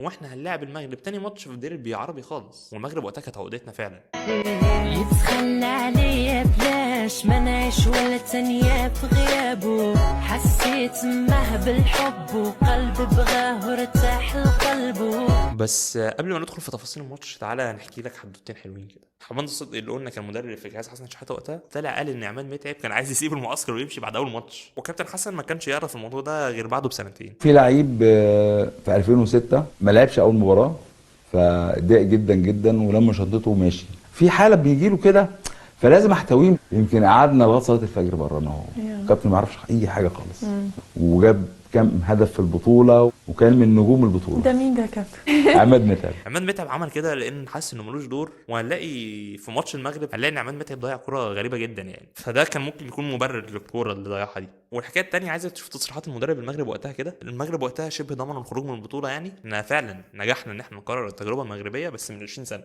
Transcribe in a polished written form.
واحنا هنلاعب المغرب تاني ماتش في ديربي عربي خالص، والمغرب وقتها كانت عقدتنا فعلا. يتخلى عليا بلاش ما نعيش ولا تانية في غيابه، حسيت معه بالحب وقلب بغاه وارتاح لقلبه. بس قبل ما ندخل في تفاصيل الماتش تعالى نحكي لك حدوتين حلوين كده. حماد الصدقي اللي قلنا كان مدرب في جهاز حسن شحاته وقتها طلع قال ان عماد متعب كان عايز يسيب المعسكر ويمشي بعد اول ماتش، وكابتن حسن ما كانش يعرف الموضوع ده غير بعده بسنتين. في لعيب في 2006 ما لعبش اول مباراه، فضايق جدا جدا ولما شنطته وماشي. في حاله بيجي له كده فلازم احتويه. يمكن قعدنا لغايه صلاه الفجر برانا اهو، الكابتن ما يعرفش اي حاجه خالص. وجاب كام هدف في البطوله وكان من نجوم البطوله. ده مين ده كابتن؟ عماد متعب. عماد متعب عمل كده لان حاسس انه ملوش دور، وهنلاقي في ماتش المغرب هنلاقي ان عماد متعب ضيع كوره غريبه جدا يعني، فده كان ممكن يكون مبرر للكوره اللي ضيعها دي. والحكايه الثانيه عايزه تشوف تصريحات المدرب المغرب وقتها كده. المغرب وقتها شبه ضمن الخروج من البطوله، يعني ان فعلا نجحنا ان احنا نكرر التجربه المغربيه بس من 20 سنه.